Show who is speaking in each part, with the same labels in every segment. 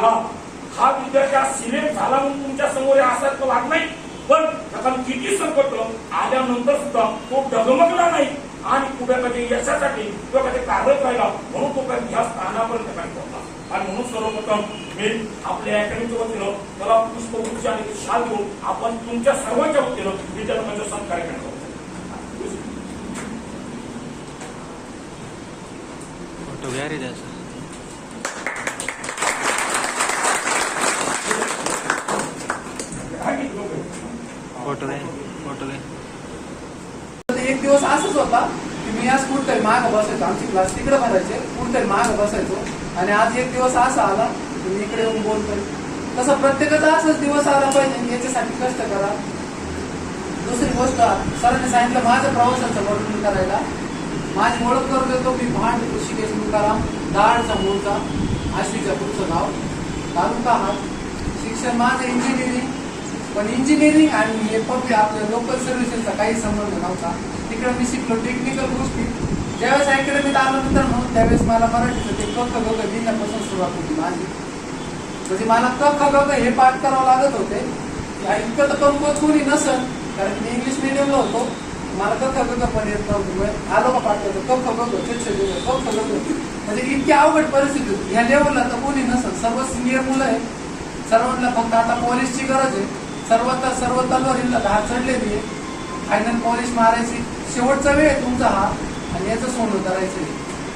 Speaker 1: झाला, हा विद्यार्थी सिलेक्ट झाला म्हणून तुमच्या समोर असाच तो लाग नाही, पण त्याला किती संकट आल्यानंतर सुद्धा तो डगमगला नाही आणि पुढे कधी यशासाठी किंवा कधी कार्यरत राहिला, म्हणून तो कधी ह्या स्थानापर्यंत काही पोहोचला. आणि म्हणून सर्वप्रथम मी आपल्या अकॅडमीच्या वतीनं त्याला पुष्पगुच्छ आणि शाल देऊन आपण तुमच्या सर्वांच्या वतीनं विद्यार्थ्यांचा सत्कार करतो.
Speaker 2: फोटो घ्या रे त्याचा. फोटो दे, फोटो दे.
Speaker 3: एक दिवस असंच होता की मी आज कुठतरी माग बसायचो, आमची क्लास तिकडे भरायचे, कुठतरी माग बसायचो आणि आज एक दिवस असा आला की मी इकडे येऊन बोलतोय. तसं प्रत्येकाचा असाच दिवस आला पाहिजे, याच्यासाठी कष्ट करा. दुसरी गोष्ट, सरांनी सांगितलं माझं प्रवासाचं वर्णन करायला. माझी ओळख करून देतो, मी भांड ऋषिकेश मुकाराम, दाडचा मूळचा, आश्वीच्या पुढचं नाव, तालुका हात. शिक्षण माझं इंजिनिअरिंग, पण इंजिनिअरिंग आणि हे फक्त आपल्या लोकल सर्व्हिसेसचा काही संबंध नव्हता. तिकडे मी शिकलो टेक्निकल गोष्टी. ज्यावेळेस अकॅडमीत आल्यानंतर म्हणून त्यावेळेस मला मराठीचं ते क ख ग घ लिहिण्यापासून सुरुवात होती माझी. म्हणजे मला क ख ग घ हे पाठ करावं लागत होते. इतकं तर कमकुवत कोणी नसन, कारण मी इंग्लिश मिडियमला होतो. मला क ख ग घ पण येत नव्हतं. आलो का पाठ करतो क ख ग घ क ख ग घ, म्हणजे इतकी अवघड परिस्थिती होती. ह्या लेवलला तर कोणी नसन. सर्व सिनियर मुलं आहे, सर्वांना फक्त आता पॉलिशची गरज आहे. सर्व तलवारीला धार चढलेली आहे. फायनल पॉलिश मारायची, शेवटचा वेळ आहे तुमचा हा, आणि याचं सोनं करायचं.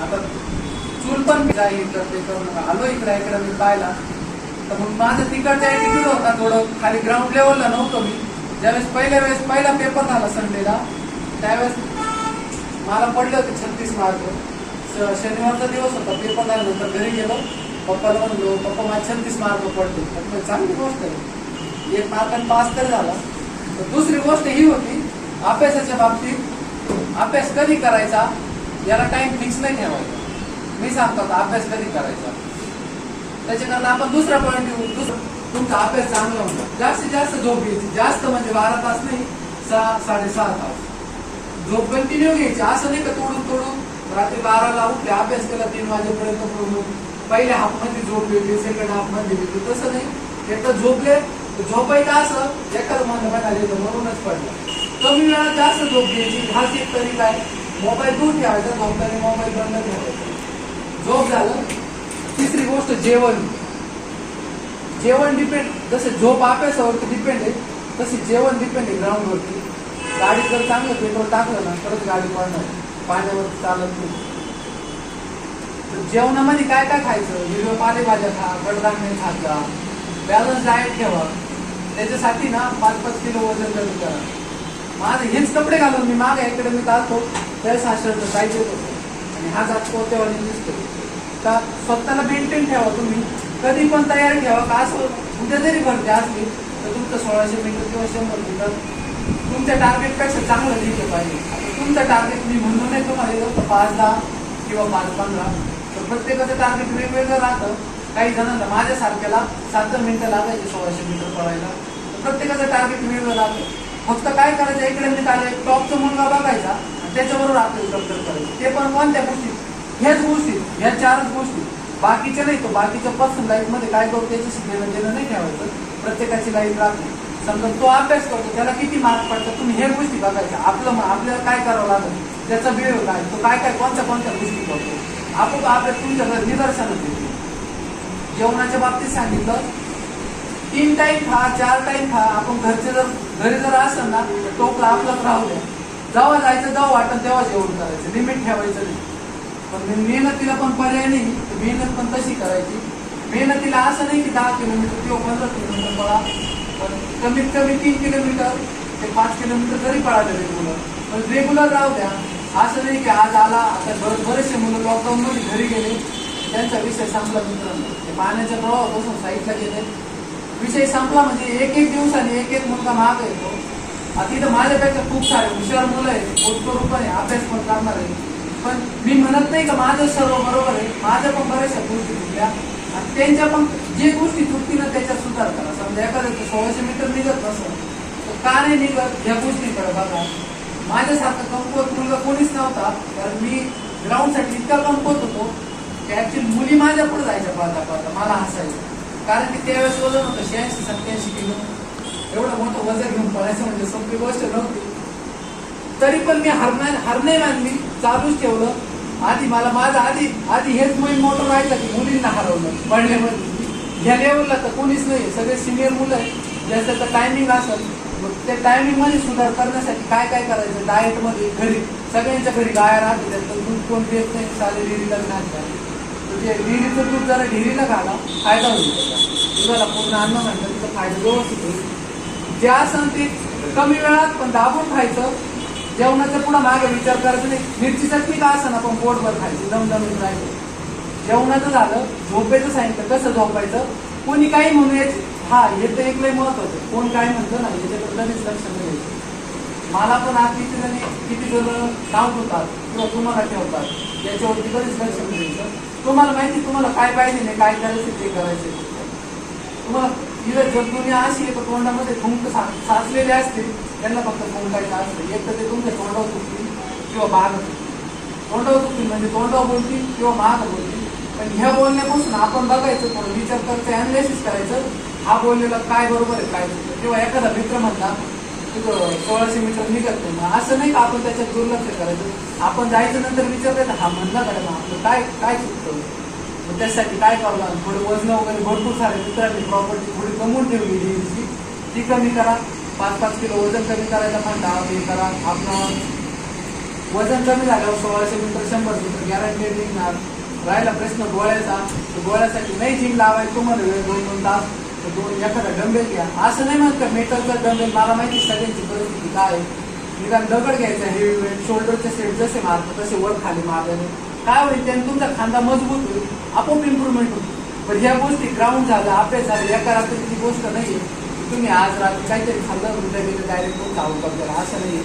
Speaker 3: आता चूल पण जाईल तर ते करू नका. आलो इकडे मी पाहिला तर मग माझं तिकडचा ऍटिट्यूड होता, थोडं खाली ग्राउंड लेवलला नव्हतं मी. ज्यावेळेस पहिला पेपर झाला संडेला, त्यावेळेस मला पडले होते 36 मार्क. शनिवारचा दिवस होता. पेपर झाल्यानंतर घरी गेलो, पप्पाला म्हणलो पप्पा माझे 36 मार्क पडले. चांगली गोष्ट आहे, 1 मार्काने पास तर झाला. दुसरी गोष्ट ही होती, अभ्यासाच्या बाबतीत अभ्यास कधी करायचा याला टाइम फिक्स नाही ठेवायचा. मी सांगतो आता अभ्यास कधी करायचा, त्याच्याकरता आपण दुसरा पॉईंट येऊ. तुमचा अभ्यास चांगला होता, जास्तीत जास्त झोप घ्यायची. जास्त म्हणजे 12 तास नाही, 6-6.5 तास झोप कंटिन्यू घ्यायची. असं नाही का तोडून रात्री 12ला उठले, अभ्यास केला 3 वाजेपर्यंत पूर्ण. पहिल्या हाफ मध्ये झोप घेतली, सेकंड हाफ मध्ये घेतली, तसं नाही. एकदा झोपले झोपायचं असं एखादं म्हणणं म्हणाले म्हणूनच पडलं. कमी वेळात जास्त झोप घ्यायची, हाच एक तरी काय. मोबाईल दूर ठेवायचा, झोपताना मोबाईल बंद ठेवायचा. झोप झालं. तिसरी गोष्ट जेवण डिपेंड, जसं झोप अभ्यासावरती डिपेंड आहे तशी जेवण डिपेंड आहे ग्राउंडवरती. गाडी जर चांगलं पेट्रोल टाकलं ना तरच गाडी पळणार, पाण्यावर चालत नाही. जेवणामध्ये काय काय खायचं, हिरव्या पालेभाज्या खा, कडधान्य खात जा, बॅलन्स डाएट ठेवा. त्याच्यासाठी ना 5-5 किलो वजन कमी करा. माझे हेच कपडे घालून मी मागे अकॅडमीत आलतो, त्यावेळेस हा शर्ट साईज येत होतो आणि हा जात कोणत्यावर दिसतो. का स्वतःला मेंटेन ठेवा, तुम्ही कधी पण तयार ठेवा. का असं उद्या जरी भरती असली तर तुमचं 1600 मीटर किंवा 100 मीटर तुमच्या टार्गेटपेक्षा चांगलं लिहिलं पाहिजे. आता तुमचं टार्गेट मी म्हणून नाही तुम्हाला येतं 5-10 किंवा 5-15, तर प्रत्येकाचं टार्गेट वेगवेगळं राहतं. काही जणांना माझ्यासारख्याला 7 मिनिटं लागायचे 1600 मीटर पळायला. प्रत्येकाचं टार्गेट वेगळं राहतं. फक्त काय करायचं, इकडे मी आले टॉपचा मुलगा बघायचा आणि त्याच्याबरोबर आपल्याला कम्पेअर करायचं. ते पण कोणत्या गोष्टी, ह्याच गोष्टी, ह्या 4च गोष्टी, बाकीच्या नाही. तो बाकीच्या पर्सनल लाईफ मध्ये काय करतो त्याच्याशी घेणं नाही ठेवायचं. प्रत्येकाची लाईफ राहते. समजा तो अभ्यास करतो, त्याला किती मार्क पडतात, तुम्ही हे गोष्टी बघायच्या. आपल्याला काय करावं लागेल, त्याचा वेळ काय, तो काय कोणत्या गोष्टी करतो, आपण आपल्या तुमच्या निदर्शनात येतो. जेवणाच्या बाबतीत सांगितलं 3 टाइम खा, 4 टाइम खा. आपण घरी जर असेल ना तर टोपला आपलाच राहू द्या. जेव्हा जायचं जेव्हा वाटतं तेव्हा जेवण करायचं, लिमिट ठेवायचं नाही. पण मेहनतीला पण पर्याय नाही, मेहनत पण तशी करायची. मेहनतीला असं नाही की 10 किलोमीटर किंवा 15 किलोमीटर पळा, पण कमीत कमी 3 किलोमीटर ते 5 किलोमीटर जरी पळाले रेग्युलर, पण रेग्युलर राहू द्या. असं नाही की आज आला. आता बरेचसे मुलं लॉकडाऊन मध्ये घरी गेले, त्यांचा विषय संपला. मित्रांनो, ते पाण्याच्या प्रवाहापासून साईडला गेले, विषय संपला. म्हणजे एक दिवसाने एक मुलगा माग येतो. तिथं माझ्यापेक्षा खूप सारे हुशार मुलं आहेत, पोटकरू पण आहे, अभ्यास पण करणार आहे. पण मी म्हणत नाही का माझं सर्व बरोबर आहे, माझ्या पण बऱ्याचशा गोष्टी चुकल्या आणि त्यांच्या पण जे गोष्टी चुकतील ना त्याच्यात सुधार करा. समजा एखाद्या 1600 मीटर निघत नसतं तर का नाही निघत, ह्या गोष्टीकडे बघा. माझ्यासारखा कमकुवत मुलगा कोणीच नव्हता, कारण मी ग्राउंडसाठी इतका कमकुवत होतो की ऍक्च्युअली मुली माझ्या पुढे जायच्या पाहता मला हसायचं. कारण की त्यावेळेस वजन होतं 86-87 किलो. एवढं मोठं वजन घेऊन पळायचं म्हणजे सोपी गोष्ट नव्हती. तरी पण मी हार नाही मानली, चालूच ठेवलं. आधी मला माझं आधी हेच मेन मोठं राहायचं की मुलींना हरवलं पडल्यामध्ये. ह्या लेवलला तर कोणीच नाही, सगळे सिनियर मुलं आहेत. ज्याचं तर टायमिंग असेल, मग त्या टायमिंग मध्ये सुधार करण्यासाठी काय काय करायचं. डाएट मध्ये घरी सगळ्यांच्या घरी गाया राहते, त्याचं दूध कोण देत नाही, साधे डेअरीला घालतात. म्हणजे डेअरीचं दूध जरा डेअरीला घाला, फायदा होईल त्याचा. दुधाला पूर्ण अन्न म्हणतात, तिचा फायदा व्यवस्थित होईल. जे असं ते कमी वेळात पण दाबून खायचं. जेवणाचा पुढे मागे विचार करायचा नाही. मिरची चटणी का असं ना पण पोटभर खायची, दमदमीत राहायचं. जेवणाचं झालं, झोपेचं सांगितलं कसं झोपायचं. कोणी काही म्हणू यायचे, हा हे तर एक लय महत्वाचं. कोण काय म्हणतं ना याच्याकडे लगेच लक्ष नाही द्यायचं. मला पण आज किती जण नाव ठेवतात किंवा तुम्हाला ठेवतात, याच्यावरती कधीच लक्ष नाही द्यायचं. तुम्हाला माहिती तुम्हाला काय पाहिजे नाही, काय करायचं ते करायचं. तुम्हाला इथं जर दुनिया अशी आहे तर तोंडामध्ये थुंक साचलेले असते, त्यांना फक्त थुंकायचं असतं. एक तर ते तुमच्या तोंडावर तुटतील किंवा मागं तुटतील. तोंडावर तुटतील म्हणजे तोंडावर बोलतील किंवा मागं बोलतील. पण ह्या बोलण्यापासून आपण बघायचं, थोडं विचार करायचं, अनालिसिस करायचं. हा बोललेला काय बरोबर आहे काय चुकलं. किंवा एखादा मित्र म्हणला तिथं 1600 मीटर निघत नाही, असं नाही का आपण त्याच्यात दुर्लक्ष करायचं. आपण जायचं नंतर विचार करायचं, हा म्हणला का आपलं काय चुकतं. मग त्यासाठी काय करावं लागेल, थोडं वजन वगैरे भरपूर सारे मित्रांनी प्रॉपर्टी थोडी कमवून ठेवली डेअरीची, ती कमी करा. 5-5 किलो वजन कमी करायचा म्हणता हे करा. आपलं वजन कमी झाल्यावर 1600 मीटर 100 मीटर गॅरंटेड निघणार. राहिला प्रश्न गोळ्याचा, तर गोळ्यासाठी नाही जिम लावायचं तुम्हाला वेळ 2-2 तास, तर एखादा डंबेल घ्या. असं नाही म्हणत का मेटलचा डंबेल, मला माहिती सगळ्यांची परिस्थिती काय आहे. निदान दगड घ्यायचा हेवी वेट, शोल्डरचे सेट जसे मारतो तसे वर खाली मारल्याने काय होईल, त्याने तुमचा खांदा मजबूत होईल, आपोआप इम्प्रुव्हमेंट होईल. पण ह्या गोष्टी ग्राउंड झालं, अभ्यास झाले, एका रात्रीची गोष्ट नाहीये. तुम्ही आज रात्री काहीतरी खाल्लं उद्या गेलं डायरेक्ट तुमचा आउटकम करा, असं नाही.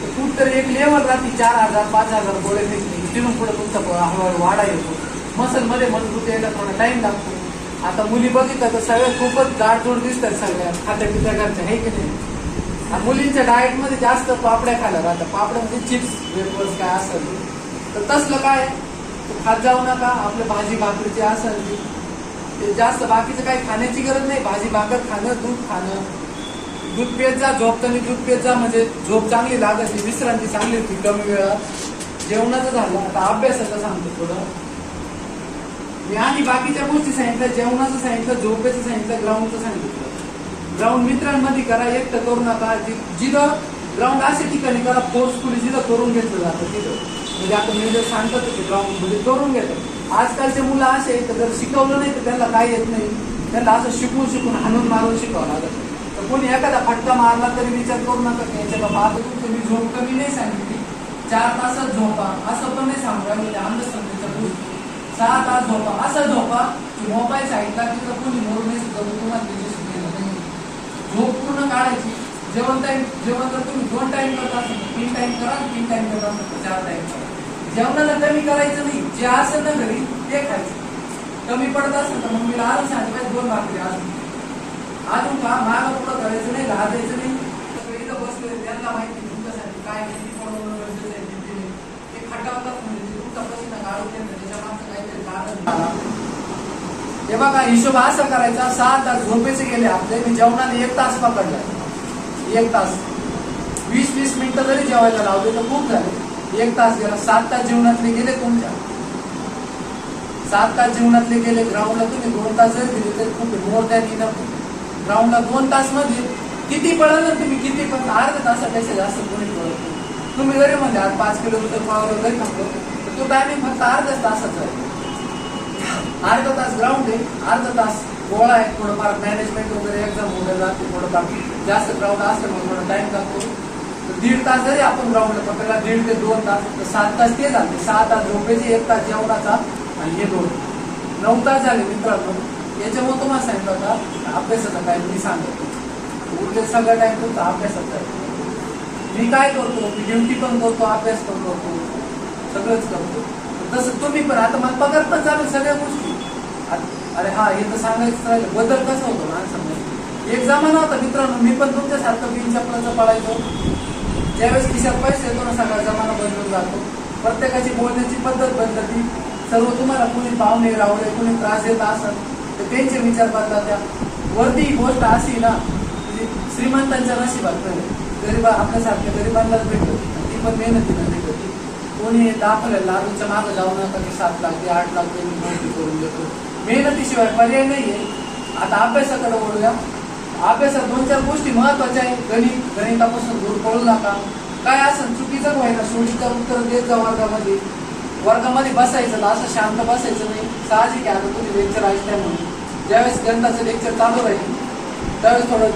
Speaker 3: तर कुठतरी एक लेवल रात्री 4000-5000 गोळे फेकले, तिथून पुढे तुमचा हळूहळू वाढा येतो. मसलमध्ये मजबूत यायला थोडा टाइम लागतो. आता मुली बघितलं तर सगळ्या खूपच जाडजूड दिसतात, सगळ्या खात्या पित्या घरच्या, हे की नाही. मुलींच्या डाएटमध्ये जास्त पापड्या खायला राहतात. पापड्या म्हणजे चिप्स वेफर्स काय असेल तर तसलं काय खात जाऊ नका. आपल्या भाजी भाकरीचे असेल ते जास्त, बाकीचं काही खाण्याची गरज नाही. भाजी भाकर खाणं, दूध खाणं, दूध पेत जा, झोपताना दूध पेत जा, म्हणजे झोप चांगली लागत, विश्रांती चांगली होती कमी वेळात. जेवणाचं झालं, आता अभ्यासाचं सांगतो थोडं. आणि बाकीच्या गोष्टी सांगितल्या, जेवणाचं सांगितलं, झोपेचं सांगितलं, ग्राउंडचं सांगितलं. ग्राउंड मित्रांमध्ये करा, एकटं करू नका. जिथं ग्राउंड अशा ठिकाणी करा फोर्सफुली जिथं करून घेतलं जातं तिथं, म्हणजे आता मी जर सांगतात की ग्राउंड मध्ये करून घेतात. आजकालचे मुलं असे आहेत तर जर शिकवलं नाही तर त्यांना काय येत नाही. त्यांना असं शिकून हाणून मारून शिकावं लागत. तर कोणी एखादा फटका मारला तरी विचार करू नका की याच्या बाबा आता तुम्ही झोप कमी नाही सांगितली, 4 तासात झोपा असं पण नाही सांगा. म्हणजे अंधश्रद्धेच्या गोष्टी 6 तास झोपा, असं झोपा की मोबाईल साईडला तिथं कोणी मोर नाही सुद्धा तुम्हाला त्याची सुद्धा नाही. झोप पूर्ण काढायची. जेवण जर तुम्ही 2 टाइम करत असाल 3 टाइम करा, 3 टाइम करत असाल 4 टाइम करा. जेवणाला कमी करायचं नाही, जे असेल ना घरी ते खायचं. कमी पडत असेल तर मग मी आलं सांगितलं 2 भाकरी अजून का मागं पुढं करायचं नाही, लाजायचं नाही. इथं बसले त्यांना माहिती तुमच्यासाठी काय किती पडवणं गरजेचं आहे, किती नाही. ते खटावतात म्हणजे तुमचा प्रश्न काढून त्याच्या मागचं काहीतरी कारण. हे बघा हिशोब असा करायचा, 6 तास झोपेचे गेले आपले, मी जेवणाने 1 तास पकडला. 1 तास 20-20 मिनिटं जरी जेवायला लावले तर खूप झाले. 1 तास गेला, 7 तास जीवनातले गेले तुमच्या. 7 तास जीवनातले गेले. ग्राउंडला तुम्ही 2 तास जरी दिले तरी खूप मोर दॅन इनफ. ग्राउंडला 2 तास मध्ये किती पळाल तुम्ही, किती पण अर्ध्या तासापेक्षा जास्त कोणी पळत. तुम्ही जरी म्हणजे आज 5 किलोमीटर पावलं जरी थांबलो तर तो टायमिंग फक्त अर्ध्याच तासाचा आहे. अर्धा तास ग्राउंड आहे, अर्धा तास गोळा आहे. थोडंफार मॅनेजमेंट वगैरे एक्झाम वगैरे राहते, थोडंफार जास्त ग्राउंड असतं मग थोडा टाइम लागतो. 1.5 तास जरी आपण ग्राउंडला पकडला 1.5 ते 2 तास तर 7 तास ते झाले. 6 तास झोपेचे, 1 तास जेवणाचा आणि हे 2, 9 तास झाले मित्रांनो. याच्यामुळे तुम्हाला सांगितलं होता अभ्यासाचा टाइम मी सांगतो. उरले सगळा टाइम तुमचा अभ्यासाचा आहे. मी काय करतो, मी ड्युटी पण करतो, अभ्यास पण करतो, सगळंच करतो. तसं तुम्ही पण. आता मला पगार पण चालू सगळ्या गोष्टी. अरे हा हे तर सांगायचं राहिलं, बदल कसा होतो माणसामध्ये. एक जमाना होता मित्रांनो, मी पण तुमच्यासारखं बिन चपलाचं पळायचो. ज्यावेळेस खिशात पैसे येतो ना सगळा जमाना बदलून जातो. प्रत्येकाची बोलण्याची पद्धत बदलती. सर्व तुम्हाला कुणी पाहुणे रावळे कुणी त्रास देत असत तर त्यांचे विचार बदलात्या. वरती ही गोष्ट अशी ना की श्रीमंतांच्या नशिबात नाही, गरीब आपल्यासारख्या गरिबांनाच भेटतो, ती पण मेहनतीनं भेटतो. कोणी दाखवलेलं लालूच्या मागं जाऊ नका की 7 लाख ते 8 लाख त्यांनी नोकरी करून देतो. मेहनतीशिवाय पर्याय नाहीये. आता अभ्यासाकडे वळूया. अभ्यासात 2-4 गोष्टी महत्वाच्या आहेत. गणितापासून दूर पळू नका. काय असं चुकीचं व्हायला शेवटीचं उत्तर देत जा. वर्गामध्ये बसायचं ना, असं शांत बसायचं नाही. साहजिक आहे, आता तुम्ही लेक्चर ऐकताय म्हणून ज्यावेळेस गणिताचं लेक्चर चालू राहील त्यावेळेस थोडं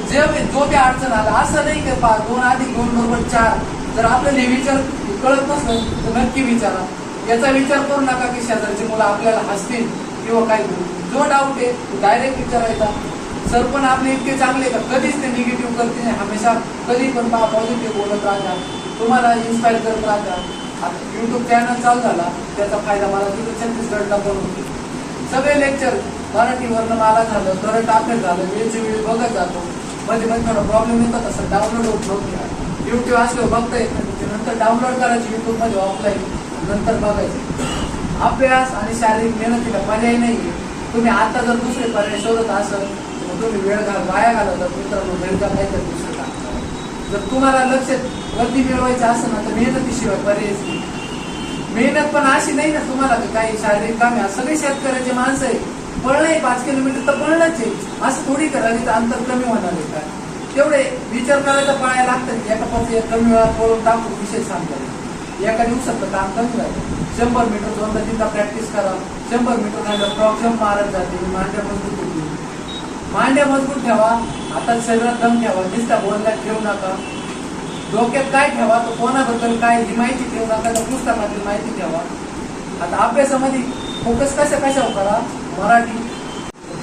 Speaker 3: जो बी अडचण आला असं नाही की 2 अधिक 2 बरोबर 4. जर आपल्याला हे विचार कळत नसलं तर नक्की विचारा. याचा विचार करू नका की शेजारची मुलं आपल्याला हसतील किंवा काय. जो डाऊट आहे तो डायरेक्ट विचारायचा. सर पण आपले इतके चांगले का कधीच ते निगेटिव्ह करते नाही. हमेशा कधी पण पॉझिटिव्ह बोलत राहता, तुम्हाला इन्स्पायर करत राहता. आता युट्यूब चॅनल चालू झाला त्याचा फायदा मला तिथे छत्तीसगडला पण होतो. सगळे लेक्चर मराठीवरनं मला झालं, करंट अफेअर झालं, वेळची वेळ बघत जातो. मध्ये थोडा प्रॉब्लेम येतो तसं डाउनलोड होत नव्हते. युट्यूब असल्यावर बघता येत नाही, नंतर डाउनलोड करायची युट्यूबमध्ये ऑफलाईन, नंतर बघायचे. अभ्यास आणि शारीरिक मेहनतीला पर्याय नाहीये. तुम्ही आता जर दुसरे पर्याय शोधत असाल तर तुम्ही वेळ वाया घालवतात. मित्रांनो, घरी जा काहीतरी दुसरं काम करा. जर तुम्हाला लक्ष वरती मिळवायचं असेल ना तर मेहनतीशिवाय पर्यायच नाही. मेहनत पण अशी नाही ना तुम्हाला काही शारीरिक काम आहे. सगळे शेतकऱ्याचे माणसं आहे. पळणं 5 किलोमीटर तर पळणंच आहे. असं थोडी करायचं तर अंतर कमी होणार आहे का? तेवढे विचार करायचा पळायला लागतात. एका पासून कमी वेळात पळून टाकून विषय सांगतात. एका दिवसात काम कमी राहतं. 100 मीटर 2-3दा प्रॅक्टिस करा. 100 मीटर झालं फ्रॉक जम्प मारत जाते. मांड्या मजबूत होती. मांड्या मजबूत ठेवा. हातात शरीरात दम ठेवा. नुसत्या बोलण्यात ठेवू नका. डोक्यात काय ठेवा तर कोणाबद्दल काय ही माहिती ठेवू नका. तर पुस्तकातली माहिती ठेवा. आता अभ्यासामध्ये फोकस कशावर करा. मराठी,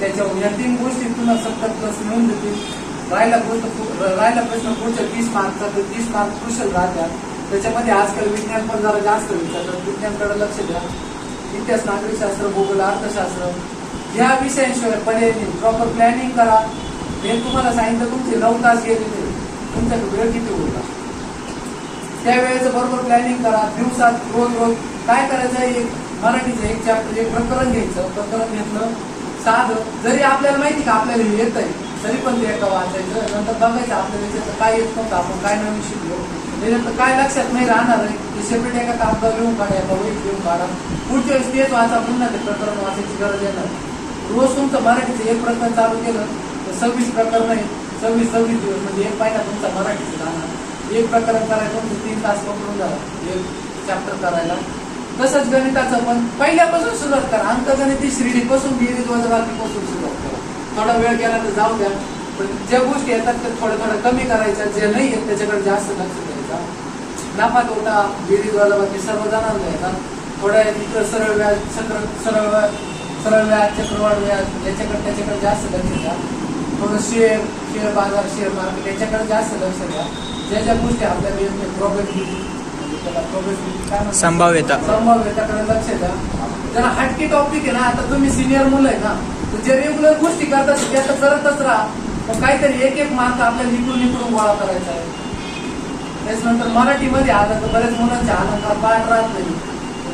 Speaker 3: त्याच्यावर या 3 गोष्टी तुम्हाला 70 प्लस मिळून देतील. राहिला प्रश्न पुढच्या 30 मार्कचा तर 30 मार्क कुशल राहतात. त्याच्यामध्ये आजकाल विज्ञान पण जरा जास्त विचारतात. विज्ञानकडे लक्ष द्या. इतिहास, नागरिकशास्त्र, भूगोल, अर्थशास्त्र या विषयांशिवाय पर्याय नाही. प्रॉपर प्लॅनिंग करा. हे तुम्हाला सांगितलं तुमचे 9 तास गेलेले, तुमच्याकडे वेळ किती होता त्यावेळेचं बरोबर प्लॅनिंग करा. दिवसात रोज काय करायचं. मराठीचं एक चॅप्टर, एक प्रकरण घ्यायचं. प्रकरण घेतलं साधं, जरी आपल्याला माहिती का आपल्याला हे येत आहे तरी पण ते एका वाचायचं. नंतर बघायचं आपल्याला त्याचं काय येत नव्हतं, आपण काय नवीन शिकलो, त्याच्यानंतर काय लक्षात नाही राहणार आहे ते सेपरेट एका कागदावर लिहून काढा, एका वहीत लिहून काढा. पुढच्या वेळेस तेच वाचा, पुन्हा ते प्रकरण वाचायची गरज येणार. रोज तुमचं मराठीचं एक प्रकरण चालू केलं तर 26 प्रकरण आहे. 26 दिवस म्हणजे 1 महिना तुमचा मराठीचं राहणार. एक प्रकरण करायचं तुमचं 3 तास पकडून झाला एक चॅप्टर करायला. तसंच गणिताचं पण पहिल्यापासून सुरुवात करा. अंकगणिती श्रेणीपासून बेरीज वजाबाकीपासून सुरुवात करा. थोडा वेळ गेला तर जाऊ द्या, पण ज्या गोष्टी येतात त्या थोड्या कमी करायच्या. जे नाही येत त्याच्याकडे जास्त लक्ष द्यायचा. नफा तोटा, बेरीज वजाबाकी सर्व जणांना येतात. थोड्या इतर सरळ व्याज, चक्रवाढ व्याज त्याच्याकडे जास्त लक्ष द्या. थोडं शेअर बाजार, शेअर मार्केट याच्याकडे जास्त लक्ष द्या. ज्या गोष्टी आपल्याला येत नाही, प्रॉब्लेम संभाव्यताकडे लक्ष द्या. जरा हटके टॉपिक आहे ना. आता तुम्ही सिनियर मुलं आहे ना, तर जे रेग्युलर गोष्टी करतात ते आता करतच राहा. मग काहीतरी एक मार्क आपल्याला इकडून गोळा करायचा आहे. त्याच्यानंतर मराठीमध्ये आलं तर बरेच मुलांचे अलंकार पाठ राहत नाही.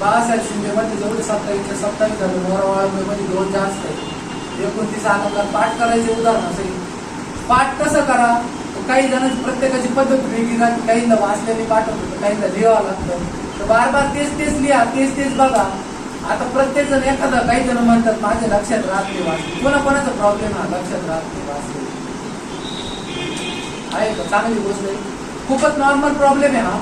Speaker 3: बाळासाहेब शिंदे मध्ये जेवढे 27 झाले, मोरावाळमध्ये 2 जास्त आहे. 29 अलंकार पाठ करायचे. उदाहरण असेल पाठ कसं करा. काही जणांची प्रत्येकाची पद्धत वेगळी राहते. काहींना वाचल्याने पाठवतो, काहींना लिहावं लागतं. तर बार तेच लिहा, तेच बघा. आता प्रत्येक जण एखादा, काही जण म्हणतात माझ्या लक्षात राहत नाही वाचले. कोणाचा प्रॉब्लेम हा लक्षात राहत नाही वाचले आहे का? चांगली गोष्ट आहे. खूपच नॉर्मल प्रॉब्लेम आहे हा.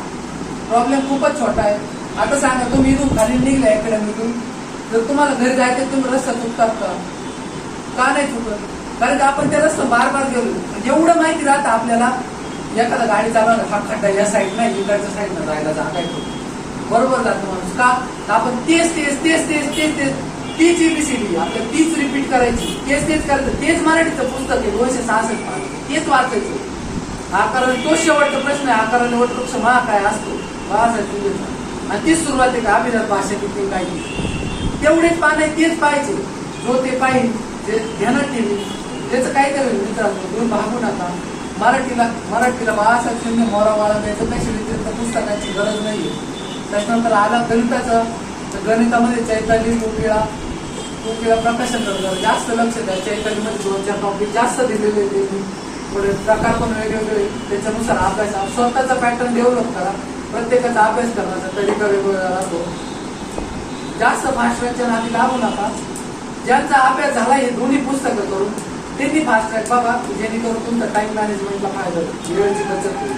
Speaker 3: प्रॉब्लेम खूपच छोटा आहे. आता सांगा तुम्ही इथून खाली निघला अकॅडमीतून, जर तुम्हाला घरी जायचं तुम्ही रस्ता चुकतात का नाही चुकत? कारण की आपण त्या रस्ता बार गेलो. एवढं माहिती राहतं आपल्याला. एखादा गाडी चालवणार, हा खड्डा या साईड नाही, इकडच्या साईडनं जायला जागायचो, बरोबर जातो माणूस का? आपण तेच तीच एबीसीडी आपल्याला तीच रिपीट करायची, तेच करायचं. तेच मराठीचं पुस्तक आहे 266 पान, तेच वाचायचं. आकाराने तोच शेवटचा प्रश्न आहे. आकाराने वटवृक्ष महा काय असतो, बाळासाहेब. आणि तीच सुरुवात आहे का अभिजात भाषा किती काय, तेवढेच पान आहे, तेच पाहिजे. जो ते पाहिजे ते ध्यानात ठेवी. त्याचं काय करेल मित्रांनो, तुम्ही भागू नका. मराठीला बाळासाहेब शिंदे, मोरावाळा याचं काही व्यतिरिक्त पुस्तकाची गरज नाहीये. त्याच्यानंतर आला गणिताचं, तर गणितामध्ये चैताली, गोपिळा कोकिळा प्रकाशनकडे जरा जास्त लक्ष द्या. चैतन्यमध्ये 2-4 टॉपिक जास्त दिलेले त्यांनी, थोडे प्रकार पण वेगवेगळे, त्याच्यानुसार अभ्यास स्वतःचा पॅटर्न डेव्हलप करा. प्रत्येकाचा अभ्यास करण्याचा तरीका वेगवेगळा राहतो. जास्त फास्ट ट्रॅकच्या नादी लागू नका. ज्यांचा अभ्यास झाला हे दोन्ही पुस्तकं करून त्यांनी फास्ट ट्रॅक बघा, जेणेकरून तुमचा टाइम मॅनेजमेंटला फायदा होईल, वेळेची बचत होईल.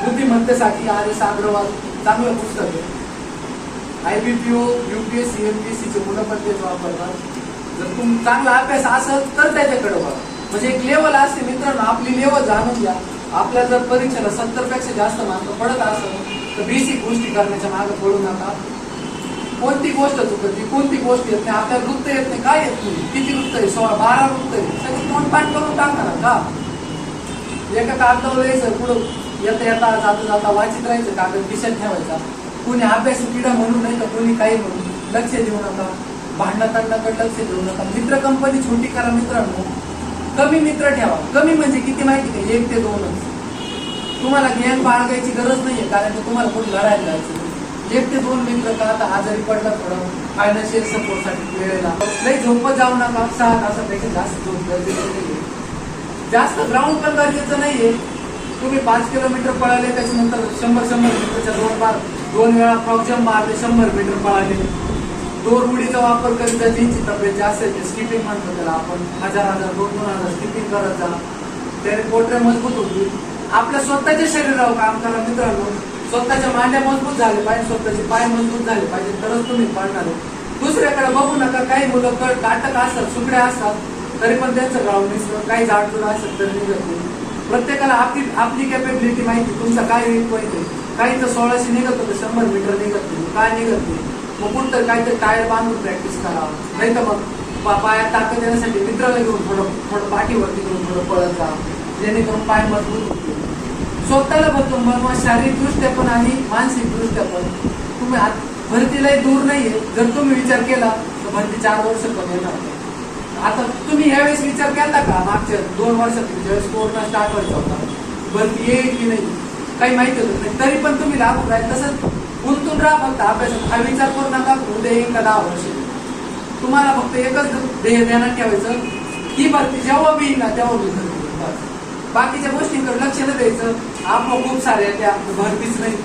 Speaker 3: बुद्धिमत्तेसाठी आर.एस. अग्रवाल चांगलं पुस्तक आहे. IBPO, UPSC, MPSC चे मुलं पण तेच वापरतात. जर तुम चांगला अभ्यास असेल तर त्याच्याकडे बघा. म्हणजे एक लेवल असते मित्रांनो, आपली लेवल जाणून घ्या. आपल्या जर परीक्षेला 70 पेक्षा जास्त मार्क पडत असेल तर बेसिक गोष्टी करण्याच्या मागे पडू नका. कोणती गोष्ट चुकत, कोणती गोष्ट येत नाही, आपल्याला वृत्त येत नाही, काय येत नाही, किती वृत्त आहे, 16-12 वृत्त आहे, सगळं तोंडपाठ करून टाकणार का? एका कागदावर यायचं, पुढं येता येता जाता जाता वाचित राहायचं, कागद खिशात ठेवायचा. कोणी अभ्यास किडा म्हणून नाही तर कोणी काही म्हणून लक्ष देऊ नका. भांडणाकडे लक्ष देऊ नका. मित्र कंपनी छोटी करा मित्रांनो. कमी मित्र ठेवा. कमी म्हणजे किती माहिती का? 1 ते 2च. तुम्हाला ज्ञान बाळगायची गरज नाहीये, कारण की तुम्हाला कोणी लढायला जायचं. 1 ते 2 मित्र का? आता आजारी पडला थोडं फायनान्शियल सपोर्टसाठी वेळेला नाही झोपत जाऊ नका. 6 तासापेक्षा जास्त झोप गरजेचं नाहीये. जास्त ग्राउंड पण गरजेचं नाहीये. तुम्ही 5 किलोमीटर पळाले, त्याच्यानंतर 100 मीटरच्या 2 वेळा फ्रॉक मारले, 100 मीटर पळाले. दोर उडीचा वापर करीत जा. ज्यांची तब्येत जास्त आहे स्किपिंग म्हणतो त्याला आपण. 1000 2,000 स्किपिंग करत जा. त्याने पोटरे मजबूत होतील. आपल्या स्वतःच्या शरीरावर काम करा मित्रांनो. स्वतःच्या मांड्या मजबूत झाले पाहिजे, स्वतःचे पाय मजबूत झाले पाहिजे, तरच तुम्ही पळणार. दुसऱ्याकडे बघू नका. काही मुलं काटक असतात, सुकड्या असतात, तरी पण त्यांचं ग्राउंड निसलं. काही जाडजूड असतात तरी निघत नाही. प्रत्येकाला आपली कॅपेबिलिटी माहिती, तुमचा काय वीक पॉईंट आहे. काही तर 1600 निघत होतं, 100 मीटर निघत नाही, काय निघत नाही. मग कुठं काहीतरी टायर बांधून प्रॅक्टिस करा. नाही तर मग पायात ताकद येण्यासाठी मित्राला घेऊन थोडं पाठीवरती घेऊन थोडं पळत जा, जेणेकरून पाय मजबूत होतील. स्वतःला बघतो बनवा, शारीरिकदृष्ट्या पण आणि मानसिकदृष्ट्या पण. तुम्ही भरतीलाही दूर नाहीये. जर तुम्ही विचार केला तर भरती 4 वर्ष कमी येणार. आता तुम्ही यावेळेस विचार केला का? मागच्या 2 वर्षात ज्यावेळेस कोरोना स्टार्ट व्हायचा होता, भरती येईल की नाही काही माहिती होत नाही, तरी पण तुम्ही लागू राहील. तसंच गुंतून राहा फक्त अभ्यासात. हा विचार करू नका उद्या येईल का 10 वर्ष. तुम्हाला फक्त एकच ध्येय ध्यानात ठेवायचं की भरती जेव्हा बी येईल ना तेव्हा मी भरती. बाकीच्या गोष्टींकडे लक्ष न द्यायचं. आपण खूप सारे त्या भरतीच नाही,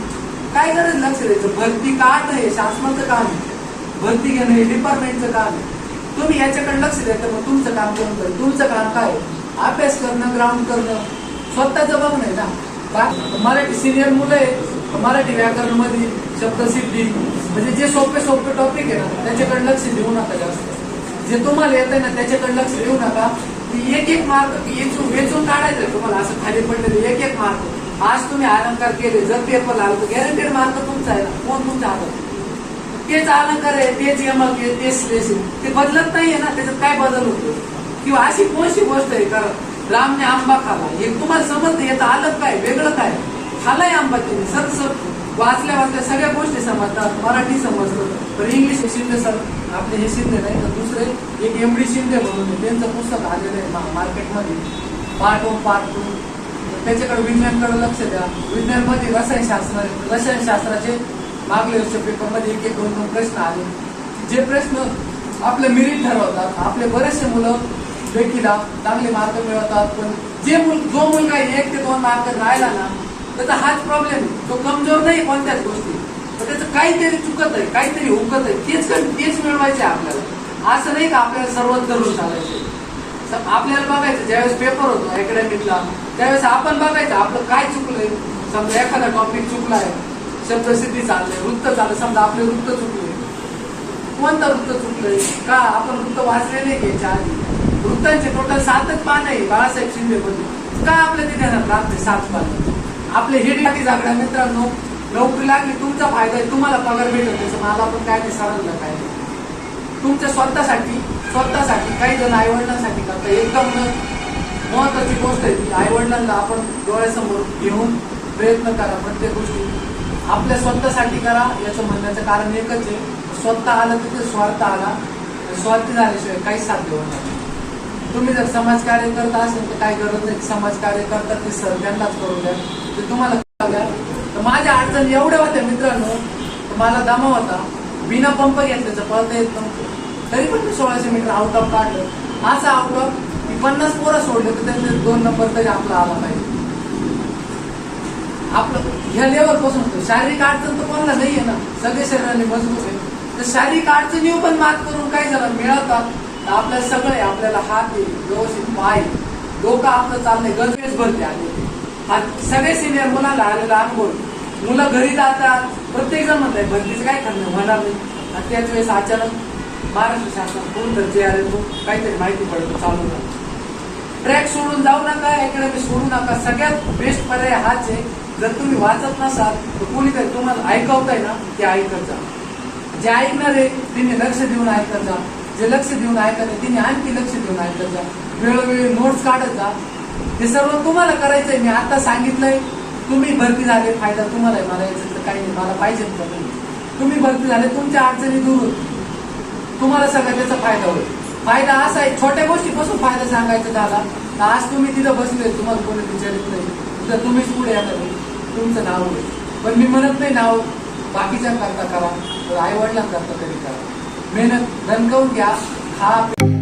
Speaker 3: काय गरज लक्ष द्यायचं. भरती काढणं हे शासनाचं काम आहे, भरती घेणं हे डिपार्टमेंटचं काम आहे. तुम्ही याच्याकडे लक्ष द्यायचं, मग तुमचं काम करून करेल. तुमचं काम काय? अभ्यास करणं, ग्राउंड करणं, स्वतःचं बघणं आहे ना. मराठी सिनियर मुलं आहे, मराठी व्याकरण मध्ये शब्दसिद्धी म्हणजे जे सोपे टॉपिक आहे ना त्याच्याकडे लक्ष देऊ नका जास्त. जे तुम्हाला येत आहे ना त्याच्याकडे लक्ष देऊ नका. एक मार्क वेचून काढायचं तुम्हाला. असं खाली पडलेले एक मार्क. आज तुम्ही अलंकार केले, जर पेपर लागला तर गॅरंटेड मार्क तुमचा आहे ना. कोण तुमच्या हातात? तेच अलंकार आहे, तेच यमक आहे, तेच श्लेष आहे, ते बदलत नाहीये ना. त्याच्यात काय बदल होतो? किंवा अशी कोणती गोष्ट आहे कारण रामने आंबा खाला, हे तुम्हाला समजतं. येतं आलं काय, वेगळं काय? खाल्लाय आंबा त्यांनी. सर वाचल्या सगळ्या गोष्टी समजतात. मराठी समजतं, पण इंग्लिश शिंदे सर आपले हे शिंदे नाही तर दुसरे एक MD शिंदे म्हणून त्यांचं पुस्तक आलेलं आहे मार्केटमध्ये, पार्ट 1 पार्ट 2. त्याच्याकडे विज्ञानकडे लक्ष द्या. विज्ञानमध्ये रसायनशास्त्राचे मागल्या वर्षी पेपरमध्ये 1-2 प्रश्न आले. जे प्रश्न आपले मेरिट ठरवतात. आपले बरेचसे मुलं लेखीला चांगले मार्क मिळवतात, पण जो मुलगा 1 ते 2 मार्क राहिला ना त्याचा हाच प्रॉब्लेम आहे. तो कमजोर नाही कोणत्याच गोष्टी, तर त्याचं काहीतरी चुकत आहे, काहीतरी हुकत आहे. तेच मिळवायचे आपल्याला. असं नाही का आपल्याला सर्वच करून चालायचे. आपल्याला बघायचं ज्यावेळेस पेपर होतो अकॅडमिकला, त्यावेळेस आपण बघायचं आपलं काय चुकलंय. समजा एखादा टॉपिक चुकलाय, शब्दसिद्धी चाललंय, वृत्त चाललंय, समजा आपले वृत्त चुकले. कोणतं वृत्त चुकलंय का? आपण वृत्त वाचले नाही घ्यायच्या आधी. वृत्तांचे टोटल 7च पान आहे बाळासाहेब शिंदे मध्ये. का आपल्या ते ध्यानात राहत नाही 7 पान? आपले हेडसाठी जागड्या मित्रांनो, नोकरी लागली तुमचा फायदा आहे, तुम्हाला पगार भेटत त्याचं मला पण काय नाही, सरांना काय नाही. तुमच्या स्वतःसाठी काही जण आईवडिलांसाठी करतात. एकदम महत्वाची गोष्ट आहे की आईवडिलांना आपण डोळ्यासमोर घेऊन प्रयत्न करा. प्रत्येक गोष्टी आपल्या स्वतःसाठी करा. याचं म्हणण्याचं कारण एकच आहे, स्वतः आलं तिथे स्वार्थ आला. स्वार्थी झाल्याशिवाय काहीच साध्य होणार नाही. तुम्ही जर समाजकार्य करत असेल तर काही गरज नाही. समाजकार्य करतात ते सर त्यांनाच करू द्या, ते तुम्हाला करू द्या. तर माझ्या अडचणी एवढ्या होत्या मित्रांनो, तर मला दमा होता. बिना पंप घेतल्याचं पळता येत नव्हतं. तरी पण मी 1600 मीटर आउट ऑफ काढलं. असं आउट ऑफ की 50 पोरं सोडले तर त्यांचे 2 नंबर तरी आपला आला पाहिजे. आपलं ह्या लेवल पासून होतं. शारीरिक अडचण तर कोणाला नाहीये ना, सगळे शरीराने मजबूत आहे. तर शारीरिक अडचणीवर पण मात करून काही जण मिळवतात. आपल्या सगळे आपल्याला हात आहे, व्यवस्थित पाय, डोकं आपलं चाललंय, गणवेश भरते आले. हा सगळे सिनियर मुलाला आलेला अनुभव. मुलं घरी जातात, प्रत्येक जण म्हणतात भरतीचं काय खरं होणार नाही. आणि त्याच वेळेस अचानक महाराष्ट्र शासन कोण जे आले तो काहीतरी माहिती पडतो चालू झालं. ट्रॅक सोडून जाऊ नका, अकॅडमी सोडू नका. सगळ्यात बेस्ट पर्याय हाच आहे. जर तुम्ही वाचत नसाल तर कोणीतरी तुम्हाला ऐकवताय ना, ते ऐकत जा. जे ऐकणार आहे तिने लक्ष देऊन ऐकत जा. जे लक्ष देऊन ऐकत आहे तिने आणखी लक्ष देऊन ऐकत जा. वेळोवेळी नोट्स काढत जा. हे सर्व तुम्हाला करायचंय. मी आता सांगितलंय. तुम्ही भरती झाले, फायदा तुम्हाला आहे. मला याच्यात तर काही नाही, मला पाहिजे का नाही. तुम्ही भरती झाले, तुमच्या अडचणी दूर होतील. तुम्हाला सगळ्या त्याचा फायदा होईल. फायदा असा आहे, छोट्या गोष्टीपासून फायदा सांगायचा झाला तर आज तुम्ही तिथं बसले, तुम्हाला कोणी विचारित नाही, तिथं तुम्हीच पुढे येणार नाही, तुमचं नाव होईल. पण मी म्हणत नाही नाव बाकीच्या करता करा, तर आई वडिलांकरता तरी करा. मेहनत दणकवून घ्या, खा.